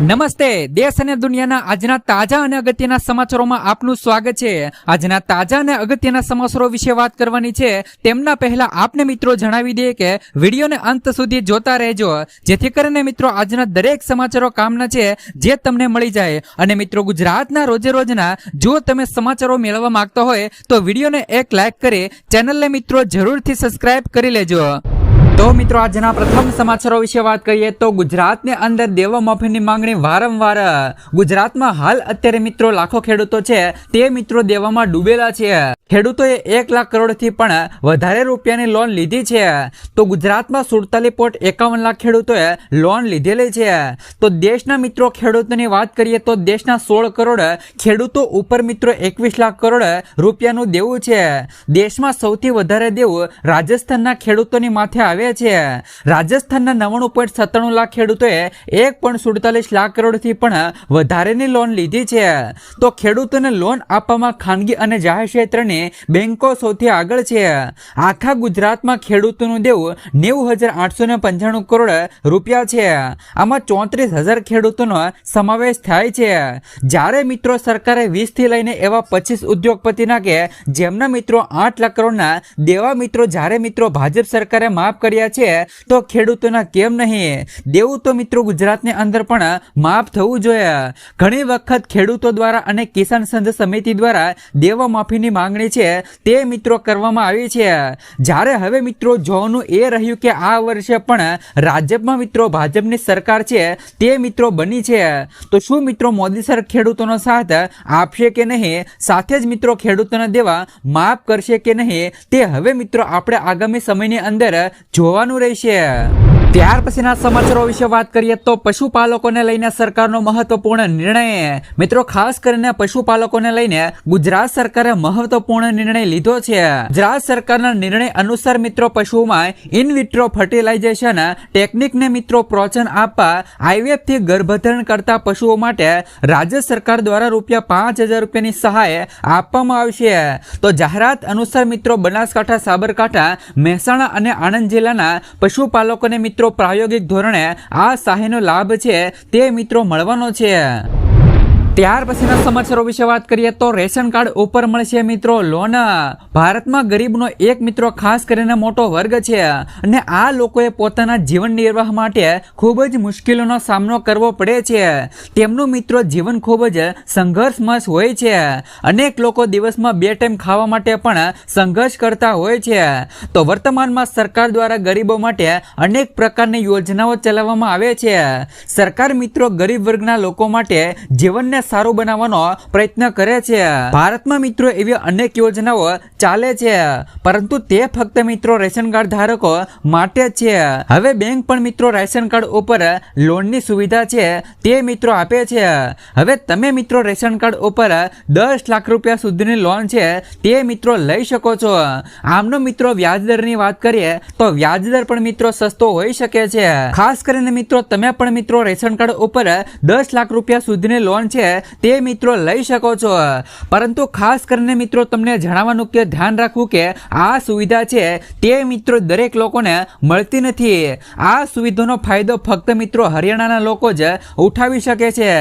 નમસ્તે, દેશ અને દુનિયાના આજના તાજા અને અગત્યના સમાચારોમાં આપનું સ્વાગત છે। આજના તાજા અને અગત્યના સમાચારો વિશે વાત કરવાની છે। તેમના પહેલા આપને મિત્રો જણાવી દઈએ કે વિડીયોને અંત સુધી જોતા રહેજો, જેથી કરીને મિત્રો આજના દરેક સમાચારો કામના છે જે તમને મળી જાય। અને મિત્રો ગુજરાતના રોજે રોજના જો તમે સમાચારો મેળવવા માંગતા હોય તો વિડીયોને એક લાઈક કરી ચેનલને મિત્રો જરૂરથી સબસ્ક્રાઇબ કરી લેજો। તો મિત્રો આજના પ્રથમ સમાચારો વિશે વાત કરીએ તો ગુજરાતની અંદર દેવા માફીની માંગણી વારંવાર। ગુજરાતમાં હાલ અત્યારે મિત્રો લાખો ખેડૂતો છે તે મિત્રો દેવામાં ડૂબેલા છે। ખેડૂતોએ 1 લાખ કરોડથી પણ વધારે રૂપિયાની લોન લીધી છે। તો ગુજરાતમાં 47.51 લાખ ખેડૂતોએ લોન લીધેલી છે। તો દેશના મિત્રો ખેડૂતોની વાત કરીએ તો દેશના 16 કરોડ ખેડૂતો ઉપર મિત્રો 21 લાખ કરોડ રૂપિયાનું દેવું છે। દેશમાં સૌથી વધારે દેવું રાજસ્થાનના ખેડૂતોની માથે આવે છે। રાજસ્થાનના 99.97 લાખ ખેડૂતોએ 1.47 લાખ કરોડથી પણ વધારેની લોન લીધી છે। તો ખેડૂતોને લોન આપવામાં ખાનગી અને જાહેર ક્ષેત્રની બેંકો સૌથી આગળ છે। આખા ગુજરાતમાં ખેડૂતોનું દેવું 90,895 કરોડ રૂપિયા છે। આમાં 34,000 ખેડૂતોનો સમાવેશ થાય છે। જ્યારે મિત્રો સરકારે 20 થી લઈને એવા 25 ઉદ્યોગપતિના કે જેમના મિત્રો 8 લાખ કરોડના દેવા મિત્રો જ્યારે મિત્રો ભાજપ સરકારે માફ કર્યા છે તો ખેડૂતોના કેમ નહીં? દેવું તો મિત્રો ગુજરાતની અંદર પણ માફ થવું જોઈએ। ઘણી વખત ખેડૂતો દ્વારા અને કિસાન સંઘ સમિતિ દ્વારા દેવા માફીની માંગણી છે તે મિત્રો કરવામાં આવી છે। જ્યારે હવે મિત્રો જોવાનું એ રહ્યું કે આ વર્ષે પણ રાજ્યમાં મિત્રો ભાજપની સરકાર છે તે મિત્રો બની છે તો શું મિત્રો મોદી સરકાર ખેડૂતોનો સાથ આપશે કે નહીં, સાથે જ મિત્રો ખેડૂતોના દેવા માફ કરશે કે નહીં, તે હવે મિત્રો આપણે આગામી સમયની અંદર જોવાનું રહેશે। ત્યાર પછીના સમાચારો વિશે વાત કરીએ તો પશુપાલકોને લઈને સરકારનો મહત્વપૂર્ણ નિર્ણય। મિત્રો ખાસ કરીને પશુપાલકોને લઈને ગુજરાત સરકારે મહત્વપૂર્ણ નિર્ણય લીધો છે। ગુજરાત સરકારના નિર્ણય અનુસાર મિત્રો પશુઓમાં ઇન વિટ્રો ફર્ટિલાઇઝેશન ટેકનિકને મિત્રો પ્રોત્સાહન આપવા IVF થી ગર્ભધારણ કરતા પશુઓ માટે રાજ્ય સરકાર દ્વારા ₹5,000 રૂપિયાની સહાય આપવામાં આવશે। તો જાહેરાત અનુસાર મિત્રો બનાસકાંઠા, સાબરકાંઠા, મહેસાણા અને આણંદ જિલ્લાના પશુપાલકોને મિત્રો પ્રાયોગિક ધોરણે આ સહાયનો લાભ છે તે મિત્રો મળવાનો છે। ત્યાર પછીના સમાચારો વિશે વાત કરીએ તો રેશન કાર્ડ ઉપર મળશે મિત્રો લોન। ભારતમાં ગરીબનો એક મિત્રો ખાસ કરીને મોટો વર્ગ છે અને આ લોકોએ પોતાના જીવન નિર્વાહ માટે ખૂબ જ મુશ્કેલીનો સામનો કરવો પડે છે। તેમનું મિત્રો જીવન ખૂબ જ સંઘર્ષમય હોય છે। અનેક લોકો દિવસમાં 2 ટાઈમ ખાવા માટે પણ સંઘર્ષ કરતા હોય છે। તો વર્તમાનમાં સરકાર દ્વારા ગરીબો માટે અનેક પ્રકારની યોજનાઓ ચલાવવામાં આવે છે। સરકાર મિત્રો ગરીબ વર્ગના લોકો માટે જીવનને સારું બનાવવાનો પ્રયત્ન કરે છે। ભારતમાં મિત્રો એવી અનેક યોજનાઓ ચાલે છે, પરંતુ તે ફક્ત મિત્રો રેશન કાર્ડ ધારકો માટે છે। હવે બેંક પણ મિત્રો રેશન કાર્ડ ઉપર લોનની સુવિધા છે તે મિત્રો આપે છે। હવે તમે મિત્રો રેશન કાર્ડ ઉપર 10 લાખ રૂપિયા સુધીની લોન છે તે મિત્રો લઈ શકો છો। આમનો મિત્રો વ્યાજદરની વાત કરીએ તો વ્યાજદર પણ મિત્રો સસ્તો હોઈ શકે છે। ખાસ કરીને મિત્રો તમે પણ મિત્રો રેશન કાર્ડ ઉપર 10 લાખ રૂપિયા સુધીની લોન છે તે મિત્રો લઈ શકો છો। પરંતુ ખાસ કરીને મિત્રો તમને જણાવવાનું કે ધ્યાન રાખવું કે આ સુવિધા છે તે મિત્રો દરેક લોકોને મળતી નથી। આ સુવિધાનો ફાયદો ફક્ત મિત્રો હરિયાણાના લોકો જ ઉઠાવી શકે છે।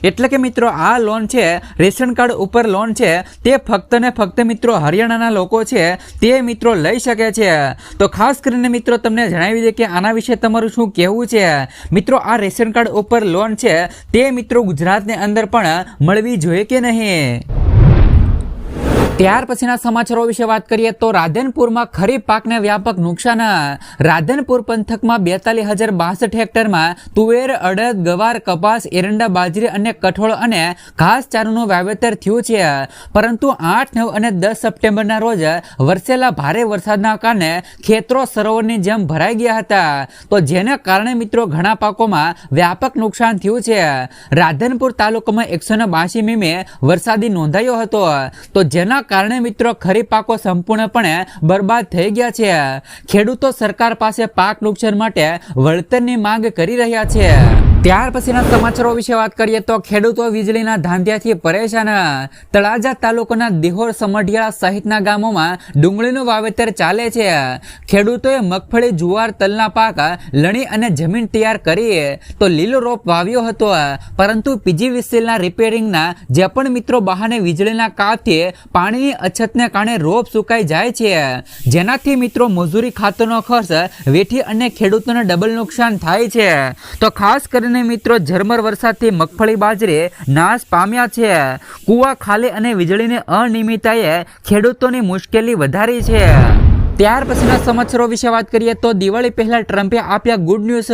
એટલે કે મિત્રો આ લોન છે, રેશન કાર્ડ ઉપર લોન છે, તે ફક્ત ને ફક્ત મિત્રો હરિયાણાના લોકો છે તે મિત્રો લઈ શકે છે। તો ખાસ કરીને મિત્રો તમને જણાવી દે કે આના વિશે તમારું શું કહેવું છે? મિત્રો આ રેશન કાર્ડ ઉપર લોન છે તે મિત્રો ગુજરાતની અંદર પણ મળવી જોઈએ કે નહીં? ત્યાર પછીના સમાચારો વિશે વાત કરીએ તો રાધનપુરમાં ખરીફ પાકને વ્યાપક નુકસાન। રાધનપુર પંથકમાં 42,062 હેક્ટરમાં તુવેર, અડદ, ગવાર, કપાસ, એરંડા, બાજરી અને કઠોળ અને ઘાસચારાનું વાવેતર થયું છે। પરંતુ 8, 9 અને 10 સપ્ટેમ્બરના રોજ વરસેલા ભારે વરસાદના કારણે ખેતરો સરોવરની જેમ ભરાઈ ગયા હતા, તો જેને કારણે મિત્રો ઘણા પાકોમાં વ્યાપક નુકસાન થયું છે। રાધનપુર તાલુકામાં 182 મીમી વરસાદી નોંધાયો હતો, તો જેના કારણે મિત્રો ખરીફ પાકો સંપૂર્ણપણે બરબાદ થઈ ગયા છે। ખેડૂતો સરકાર પાસે પાક નુકસાન માટે વળતરની માંગ કરી રહ્યા છે। ત્યાર પછીના સમાચારો વિશે વાત કરીએ તો ખેડૂતો વીજળીના ધાંધિયાથી પરેશાન. તળાજા તાલુકાના દિહોર સમઢિયાળા સહિતના ગામોમાં ડુંગળીનું વાવેતર ચાલે છે. ખેડૂતોએ મગફળી, જુવાર, તલના પાક લણી અને જમીન તૈયાર કરી તો લીલો રોપ વાવ્યો હતો, પરંતુ પીજીવીસીએલના રિપેરિંગના જે પણ મિત્રો બહાને વીજળીના કાપથી પાણીની અછતને કારણે રોપ સુકાઈ જાય છે, જેનાથી મિત્રો મજૂરી, ખાતરનો ખર્ચ વેઠી અને ખેડૂતોને ડબલ નુકસાન થાય છે. તો ખાસ કરીને મિત્રો ઝરમર વરસાદથી મગફળી, બાજરી નાશ પામ્યા છે. કુવા ખાલી અને વીજળીની અનિયમિતતાએ ખેડૂતોની મુશ્કેલી વધારી છે. ત્યાર પછીના સમાચારો વિશે વાત કરીએ તો દિવાળી પહેલા ટ્રમ્પે આપ્યા ગુડ ન્યૂઝ.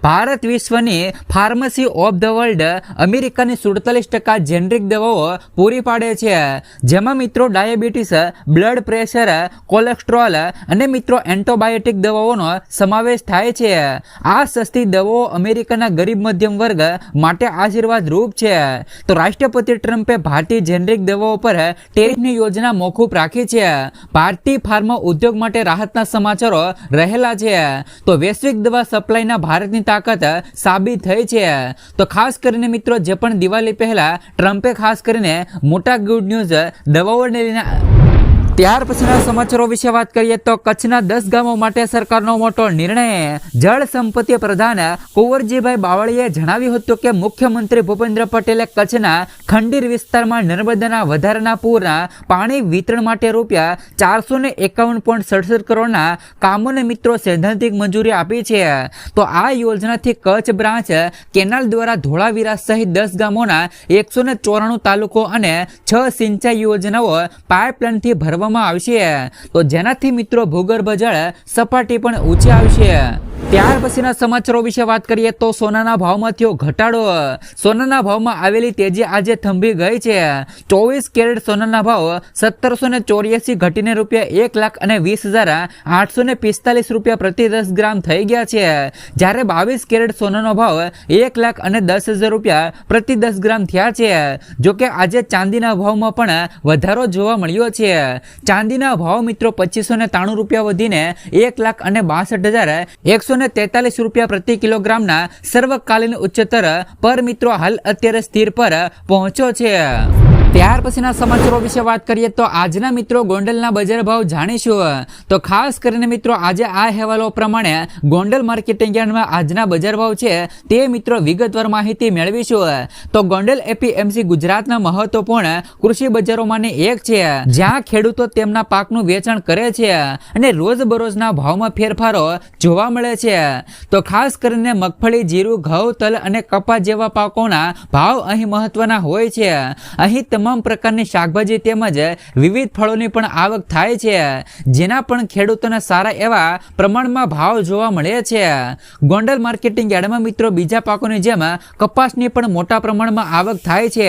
ભારત વિશ્વની ફાર્મસી ઓફ ધ વર્લ્ડ અમેરિકાની 47% જેનરિક દવાઓ પૂરી પાડે છે, જેમાં મિત્રો ડાયાબિટીસ, બ્લડ પ્રેશર, કોલેસ્ટ્રોલ અને મિત્રો એન્ટીબાયોટિક દવાઓનો સમાવેશ થાય છે. આ સસ્તી દવાઓ અમેરિકાના ગરીબ મધ્યમ વર્ગ માટે આશીર્વાદ રૂપ છે. તો રાષ્ટ્રપતિ ટ્રમ્પે ભારતીય જેનરિક દવાઓ પર ટેરિફની યોજના મોકૂફ રાખી છે. ભારતીય ફાર્મા ઉદ્યોગ માટે રાહતના સમાચારો રહેલા છે. તો વૈશ્વિક દવા સપ્લાયના ભારતની તાકાત સાબિત થઈ છે. તો ખાસ કરીને મિત્રો જે પણ દિવાળી પહેલા ટ્રમ્પે ખાસ કરીને મોટા ગુડ ન્યૂઝ દવાઓને લઈને. ત્યાર પછીના સમાચારો વિશે વાત કરીએ તો કચ્છના 10 ગામો માટે સરકારનો મોટો નિર્ણય. જળ સંપત્તિ પ્રધાન કુંવરજીભાઈ બાવળીએ જણાવ્યું હતું કે મુખ્યમંત્રી ભૂપેન્દ્ર પટેલે કચ્છના ખંડીર વિસ્તારમાં નર્મદાના વધારાના પૂરના પાણી વિતરણ માટે રૂપિયા 451.67 કરોડના કામોને મિત્રો સૈદ્ધાંતિક મંજૂરી આપી છે. તો આ યોજનાથી કચ્છ બ્રાન્ચ કેનાલ દ્વારા ધોળાવીરા સહિત 10 ગામોના 194 તાલુકો અને 6 સિંચાઈ યોજનાઓ પાઇપલાઇનથી ભરવા આવશે. તો જેનાથી મિત્રો ભૂગર્ભ જળ સપાટી પણ ઊંચી આવશે. ત્યાર પછીના સમાચારો વિશે વાત કરીએ તો સોનાના ભાવમાં થયો ઘટાડો. સોનાના ભાવમાં આવેલી તેજી આજે થંભી ગઈ છે. 24 કેરેટ સોનાના ભાવ 1784 ઘટીને ₹1,20,845 રૂપિયા પ્રતિ 10 ગ્રામ થઈ ગયા છે, જ્યારે 22 કેરેટ સોનાનો ભાવ 1,10,000 રૂપિયા પ્રતિ 10 ગ્રામ થયા છે. જોકે આજે ચાંદીના ભાવમાં પણ વધારો જોવા મળ્યો છે. ચાંદીના ભાવ મિત્રો 2593 રૂપિયા વધીને 1,62,143 રૂપિયા પ્રતિ કિલોગ્રામના સર્વકાલીન ઉચ્ચતર પર મિત્રો હાલ અત્યારે સ્થિર પર પહોંચ્યો છે. ત્યાર પછીના સમાચારો વિશે વાત કરીએ તો આજના મિત્રો ગોંડલના બજાર ભાવ જાણીશું. તો ખાસ કરીને મિત્રો આજે આ અહેવાલો પ્રમાણે ગોંડલ માર્કેટિંગ યાર્ડમાં આજના બજાર ભાવ છે તે મિત્રો વિગતવાર માહિતી મેળવીશું. તો ગોંડલ એપીએમસી ગુજરાતના મહત્વપૂર્ણ કૃષિ બજારોમાંની એક છે, જ્યાં ખેડૂતો તેમના પાકનું વેચાણ કરે છે અને રોજબરોજના ભાવમાં ફેરફારો જોવા મળે છે. તો ખાસ કરીને મગફળી, જીરું, ઘઉં, તલ અને કપાસ જેવા પાકોના ભાવ અહીં મહત્વના હોય છે. અહીં તમામ પ્રકારની શાકભાજી તેમજ વિવિધ ફળોની પણ આવક થાય છે, જેના પણ ખેડૂતોને સારા એવા પ્રમાણમાં ભાવ જોવા મળે છે. ગોંડલ માર્કેટિંગ યાર્ડમાં મિત્રો બીજા પાકોની જેમ કપાસની પણ મોટા પ્રમાણમાં આવક થાય છે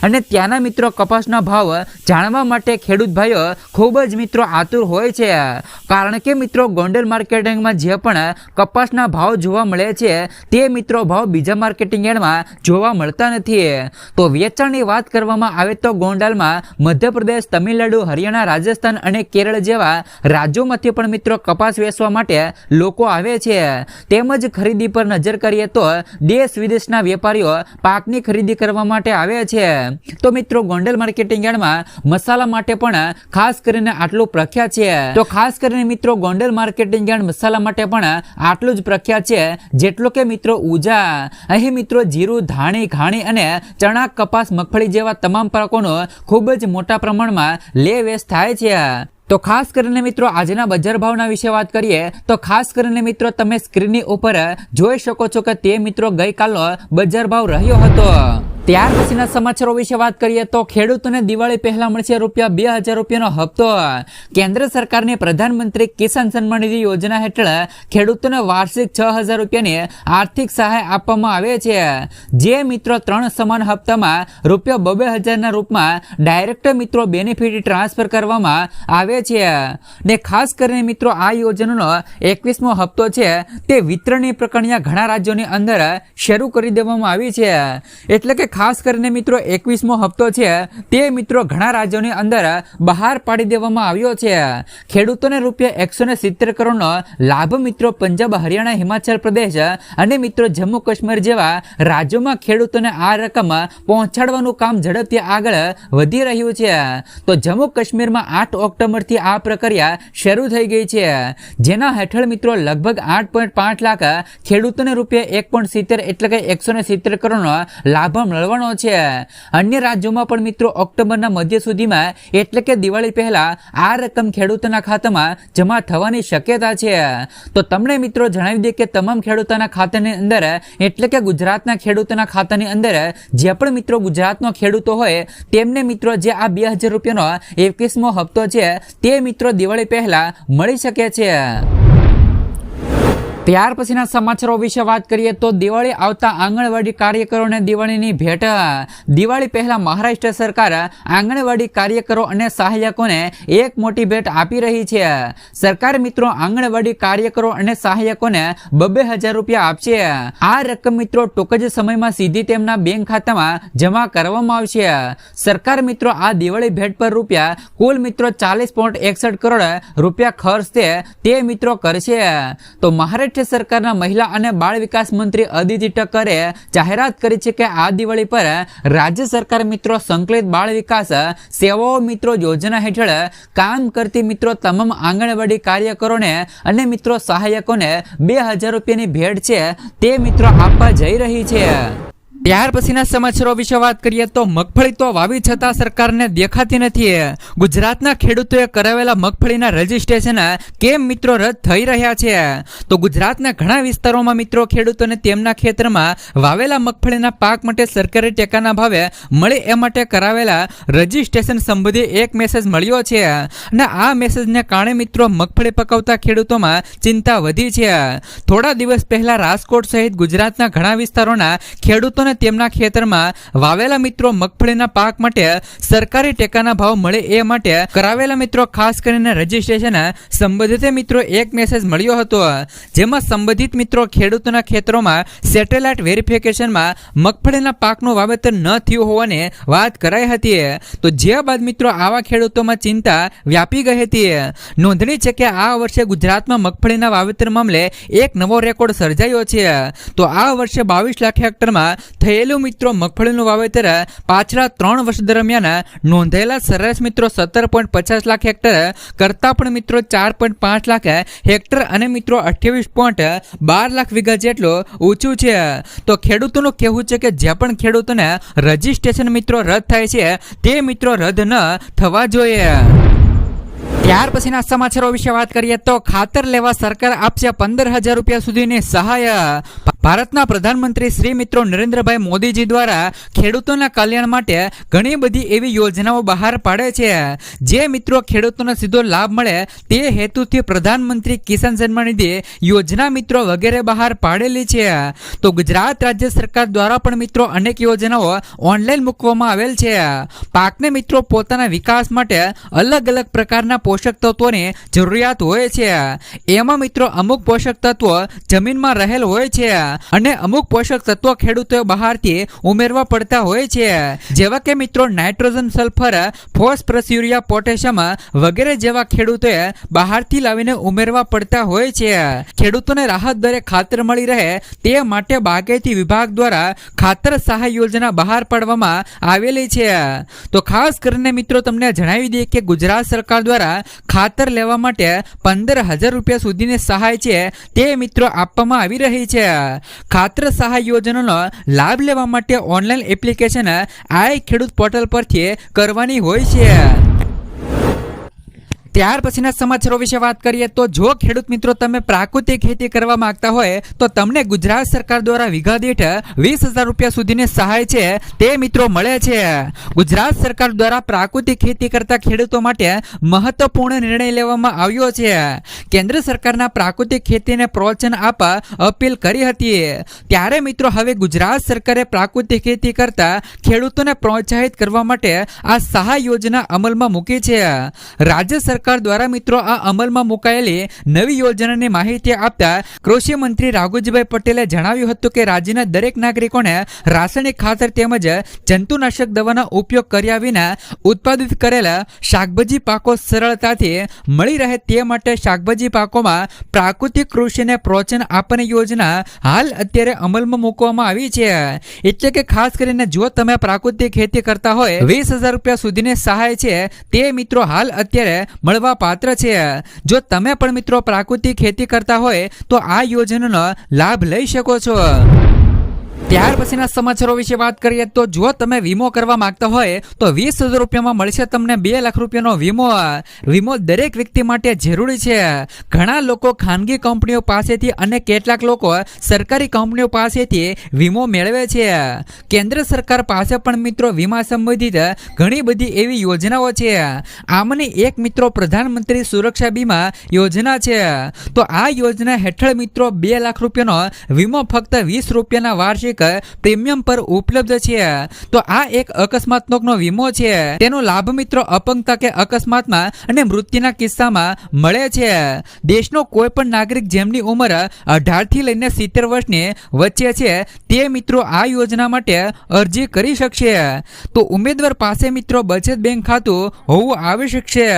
અને ત્યાંના મિત્રો કપાસના ભાવ જાણવા માટે ખેડૂત ભાઈઓ ખૂબ જ મિત્રો આતુર હોય છે, કારણ કે મિત્રો ગોંડલ માર્કેટિંગમાં જે પણ કપાસના ભાવ જોવા મળે છે તે મિત્રો ભાવ બીજા માર્કેટિંગ યાર્ડમાં જોવા મળતા નથી. તો વેચાણની વાત કરવામાં આવે તો ગોંડલમાં મધ્યપ્રદેશ, તમિલનાડુ, હરિયાણા, રાજસ્થાન અને કેરળ જેવા રાજ્યોમાંથી પણ મિત્રો કપાસ વેચવા માટે લોકો આવે છે. તેમજ ખરીદી પર નજર કરીએ તો દેશ વિદેશના વેપારીઓ પાકની ખરીદી કરવા માટે આવે છે. તો મિત્રો ગોંડલ માર્કેટિંગ યાર્ડમાં મસાલા માટે પણ ખાસ કરીને આટલું પ્રખ્યાત છે. તો ખાસ કરીને મિત્રો ગોંડલ માર્કેટિંગ યાર્ડ મસાલા માટે પણ આટલું જ પ્રખ્યાત છે જેટલો કે મિત્રો ઉજા. અહીં મિત્રો જીરું, ધાણી, ઘાણી અને ચણા, કપાસ, મગફળી જેવા તમામ પાકોનો ખૂબ જ મોટા પ્રમાણમાં લે વેચ થાય છે. તો ખાસ કરીને મિત્રો આજના બજાર ભાવના વિશે વાત કરીએ તો ખાસ કરીને મિત્રો તમે સ્ક્રીનની ઉપર જોઈ શકો છો કે તે મિત્રો ગઈકાલનો બજાર ભાવ રહ્યો હતો. ત્યાર પછીના સમાચારો વિશે વાત કરીએ તો ખેડૂતોને દિવાળી પહેલા મળશે ₹2,000 રૂપિયાનો હપ્તો. કેન્દ્ર સરકારની પ્રધાનમંત્રી કિસાન સન્માન નિધિ યોજના હેઠળ ખેડૂતોને વાર્ષિક 6,000 રૂપિયાની આર્થિક સહાય આપવામાં આવે છે, જે મિત્રો 3 સમાન હપ્તામાં ₹2,000ના રૂપમાં ડાયરેક્ટ મિત્રો બેનિફિટ ટ્રાન્સફર કરવામાં આવે છે. ને ખાસ કરીને મિત્રો આ યોજનાનો 21મો હપ્તો છે તે વિતરણની પ્રક્રિયા ઘણા રાજ્યોની અંદર શરૂ કરી દેવામાં આવી છે. એટલે કે ખાસ કરીને મિત્રો 21મો હપ્તો છે તે મિત્રો ઘણા રાજ્યોની અંદર બહાર પાડી દેવામાં આવ્યો છે. ખેડૂતોને ₹170 કરોડનો લાભ મિત્રો પંજાબ, હરિયાણા, હિમાચલ પ્રદેશ અને મિત્રો જમ્મુ કાશ્મીર જેવા રાજ્યોમાં ખેડૂતોને આ રકમ પહોંચાડવાનું કામ ઝડપથી આગળ વધી રહ્યું છે. તો જમ્મુ કાશ્મીરમાં 8 ઓક્ટોબરથી આ પ્રક્રિયા શરૂ થઈ ગઈ છે, જેના હેઠળ મિત્રો લગભગ 8.5 લાખ ખેડૂતોને ₹1.70 એટલે કે 170 કરોડનો લાભ મળવાનો છે. અન્ય રાજ્યોમાં પણ મિત્રો ઓક્ટોબરના મધ્ય સુધીમાં એટલે કે દિવાળી પહેલા આ રકમ ખેડૂતોના ખાતામાં જમા થવાની શક્યતા છે. તો તમને મિત્રો જણાવી દઈએ કે તમામ ખેડૂતોના ખાતાની અંદર એટલે કે ગુજરાતના ખેડૂતોના ખાતાની અંદર જે પણ મિત્રો ગુજરાતનો ખેડૂતો હોય તેમને મિત્રો જે આ ₹2000નો 21મો હપ્તો છે તે મિત્રો દિવાળી પહેલા મળી શકે છે. ત્યાર પછીના સમાચારો વિશે વાત કરીએ તો દિવાળી આવતા આંગણવાડી કાર્યકરોને દિવાળીની ભેટ. દિવાળી પહેલા મહારાષ્ટ્ર સરકાર આંગણવાડી કાર્યકરો અને સહાયકોને એક મોટી ભેટ આપી રહી છે. સરકાર મિત્રો આંગણવાડી કાર્યકરો અને સહાયકોને ₹2,000 આપશે. આ રકમ મિત્રો ટૂંક જ સમયમાં સીધી તેમના બેંક ખાતામાં જમા કરવામાં આવશે. સરકાર મિત્રો આ દિવાળી ભેટ પર કુલ મિત્રો ₹40.61 કરોડ ખર્ચશે તે મિત્રો કરશે. તો મહારાષ્ટ્ર સરકારના મહિલા અને બાળ વિકાસ મંત્રી અદિતિ ઠક્કરે જાહેરાત કરી છે કે આ દિવાળી પર રાજ્ય સરકાર મિત્રો સંકલિત બાળ વિકાસ સેવાઓ મિત્રો યોજના હેઠળ કામ કરતી મિત્રો તમામ આંગણવાડી કાર્યકરોને અને મિત્રો સહાયકોને ₹2,000ની ભેટ છે તે મિત્રો આપવા જઈ રહી છે. ત્યાર પછીના સમાચારો વિશે વાત કરીએ તો મગફળી તો વાવી છતાં સરકારને દેખાતી નથી. ગુજરાતના ખેડૂતોએ કરાવેલા મગફળીના રજીસ્ટ્રેશન કેમ મિત્રો રદ થઈ રહ્યા છે? તો ગુજરાતના ઘણા વિસ્તારોમાં મિત્રો ખેડૂતોને તેમના ખેતરમાં વાવેલા મગફળીના પાક માટે સરકારી ટેકાના ભાવે મળે એ માટે કરાવેલા રજીસ્ટ્રેશન સંબંધી એક મેસેજ મળ્યો છે અને આ મેસેજને કારણે મિત્રો મગફળી પકવતા ખેડૂતોમાં ચિંતા વધી છે. થોડા દિવસ પહેલા રાજકોટ સહિત ગુજરાતના ઘણા વિસ્તારોના ખેડૂતોને તેમના ખેતરમાં વાવેલા મિત્રો મગફળીના પાક માટે સરકારી ટેકાના ભાવ મળે એ માટે કરાવેલા મિત્રો ખાસ કરીને રજીસ્ટ્રેશન સંબંધિત મિત્રો એક મેસેજ મળ્યો હતો, જેમાં સંબંધિત મિત્રો ખેડૂતોના ખેતરોમાં સેટેલાઇટ વેરિફિકેશનમાં મગફળીના પાકનું વાવેતર ન થયું હોવાની વાત કરાઈ હતી. તો જે બાદ મિત્રો આવા ખેડૂતોમાં ચિંતા વ્યાપી ગઈ હતી. નોંધણી છે કે આ વર્ષે ગુજરાતમાં મગફળીના વાવેતર મામલે એક નવો રેકોર્ડ સર્જાયો છે. તો આ વર્ષે 22 લાખ હેક્ટરમાં થયેલું મિત્રો મગફળીનું વાવેતર પાછલા 3 વર્ષ દરમિયાન નોંધાયેલા સરેરાશ મિત્રો 17.50 લાખ હેક્ટર કરતાં પણ મિત્રો 4.5 લાખ હેક્ટર અને મિત્રો 28.12 લાખ વીઘા જેટલું ઊંચું છે. તો ખેડૂતોનું કહેવું છે કે જે પણ ખેડૂતોને રજીસ્ટ્રેશન મિત્રો રદ થાય છે તે મિત્રો રદ ન થવા જોઈએ. ત્યાર પછીના સમાચારો વિશે વાત કરીએ તો ખાતર લેવા સરકાર આપશે ₹15,000 સુધીની સહાય. ભારતના પ્રધાનમંત્રી શ્રી મિત્રો નરેન્દ્રભાઈ મોદીજી દ્વારા ખેડૂતોના કલ્યાણ માટે ઘણી બધી એવી યોજનાઓ બહાર પાડે છે જે મિત્રો ખેડૂતોને સીધો લાભ મળે તે હેતુથી પ્રધાનમંત્રી કિસાન સન્માન નિધિ યોજના મિત્રો વગેરે બહાર પાડેલી છે. તો ગુજરાત રાજ્ય સરકાર દ્વારા પણ મિત્રો અનેક યોજનાઓ ઓનલાઈન મૂકવામાં આવેલ છે. પાકને મિત્રો પોતાના વિકાસ માટે અલગ અલગ પ્રકારના પોષક તત્વોની જરૂરિયાત હોય છે. એમાં મિત્રો અમુક પોષક તત્વો જમીનમાં રહેલ હોય છે અને અમુક પોષક તત્વો ખેડૂતો બહારથી ઉમેરવા પડતા હોય છે, જેવા કે મિત્રો nitrogen, sulphur, phosphorus, urea, potassium વગેરે જેવા ખેડૂતોએ બહારથી લાવીને ઉમેરવા પડતા હોય છે. ખેડૂતોને રાહત દરે ખાતર મળી રહે તે માટે બાગાયતી વિભાગ દ્વારા ખાતર સહાય યોજના બહાર પાડવામાં આવેલી છે. તો ખાસ કરીને મિત્રો તમને જણાવી દઈએ કે ગુજરાત સરકાર દ્વારા ખાતર લેવા માટે ₹15,000 સુધીની સહાય છે તે મિત્રો આપવામાં આવી રહી છે. ખાતર સહાય યોજનાનો લાભ લેવા માટે ઓનલાઈન એપ્લિકેશન આઈ ખેડૂત પોર્ટલ પરથી કરવાની હોય છે. ત્યાર પછીના સમાચારો વિશે વાત કરીએ તો જો ખેડૂત મિત્રો તમે પ્રાકૃતિક ખેતી કરવા માંગતા હોય તો તમને ગુજરાત સરકાર દ્વારા વીઘા દીઠ ₹20,000 સુધીની સહાય છે તે મિત્રો મળે છે. ગુજરાત સરકાર દ્વારા પ્રાકૃતિક ખેતી કરતા ખેડૂતો માટે મહત્વપૂર્ણ નિર્ણય લેવામાં આવ્યો છે. કેન્દ્ર સરકારના પ્રાકૃતિક ખેતીને પ્રોત્સાહન આપવા અપીલ કરી હતી, ત્યારે મિત્રો હવે ગુજરાત સરકારે પ્રાકૃતિક ખેતી કરતા ખેડૂતોને પ્રોત્સાહિત કરવા માટે આ સહાય યોજના અમલમાં મૂકી છે. રાજ્ય સરકાર સરકાર દ્વારા મિત્રો આ અમલમાં મુકાયેલી નવી યોજનાની માહિતી આપતા કૃષિ મંત્રી રાઘુજીભાઈ પટેલે જણાવ્યું હતું કે રાજ્યના દરેક નાગરિકોને રાસાયણિક ખાતર તેમજ જંતુનાશક દવાના ઉપયોગ કર્યા વિના ઉત્પાદિત કરેલા શાકભાજી પાકો સરળતાથી મળી રહે તે માટે શાકભાજી પાકોમાં પ્રાકૃતિક કૃષિને પ્રોત્સાહન આપવાની યોજના હાલ અત્યારે અમલમાં મૂકવામાં આવી છે। એટલે કે ખાસ કરીને જો તમે પ્રાકૃતિક ખેતી કરતા હોય 20,000 રૂપિયા સુધીની સહાય છે તે મિત્રો હાલ અત્યારે મળવા પાત્ર છે। જો તમે પણ મિત્રો પ્રાકૃતિક ખેતી કરતા હોય તો આ યોજનાનો લાભ લઈ શકો છો। ત્યાર પછીના સમાચારો વિશે વાત કરીએ તો જો તમે વીમો કરવા માંગતા હોય તો 20,000 રૂપિયામાં મળશે તમને 2 લાખ રૂપિયાનો વીમો। વીમો દરેક વ્યક્તિ માટે જરૂરી છે। ઘણા લોકો ખાનગી કંપનીઓ પાસેથી અને કેટલાક લોકો સરકારી કંપનીઓ પાસેથી વીમો મેળવે છે। કેન્દ્ર સરકાર પાસે પણ મિત્રો વીમા સંબંધિત ઘણી બધી એવી યોજનાઓ છે। આમાંની એક મિત્રો પ્રધાનમંત્રી સુરક્ષા વીમા યોજના છે। તો આ યોજના હેઠળ મિત્રો 2 લાખ રૂપિયાનો વીમો ફક્ત 20 રૂપિયાના વાર્ષિક પ્રીમિયમ પર ઉપલબ્ધ છે। તો આ એક અકસ્માતનો વીમો છે। તેનો લાભ મિત્રો અપંગતા કે અકસ્માતમાં અને મૃત્યુના કિસ્સામાં મળે છે। દેશનો કોઈ પણ નાગરિક જેમની ઉંમર 18 થી લઈને 70 વર્ષની વચ્ચે છે તે મિત્રો આ યોજના માટે અરજી કરી શકશે। તો ઉમેદવાર પાસે મિત્રો બચત બેંક ખાતું હોવું આવશ્યક છે।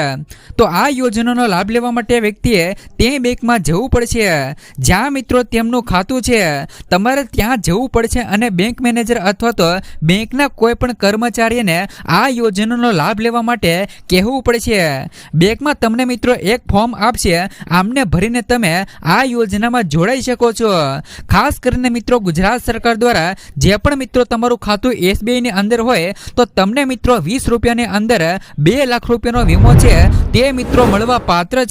તો આ યોજનાનો લાભ લેવા માટે વ્યક્તિએ તે બેંકમાં જવું પડશે જ્યાં મિત્રો તેમનું ખાતું છે। તમારે ત્યાં જવું પડશે અને બેંક મેનેજર અથવા તો બેંકના કોઈ પણ કર્મચારીને આ યોજનાનો લાભ લેવા માટે કહેવું પડશે। બેંકમાં તમને મિત્રો એક ફોર્મ આપશે, આમને ભરીને તમે આ યોજનામાં જોડાઈ શકો છો। ખાસ કરીને મિત્રો ગુજરાત સરકાર દ્વારા જે પણ મિત્રો તમારું ખાતું SBI ની અંદર હોય તો તમને મિત્રો 20 રૂપિયાની અંદર 2 લાખ રૂપિયાનો વીમો છે તે મિત્રો મળવા પાત્ર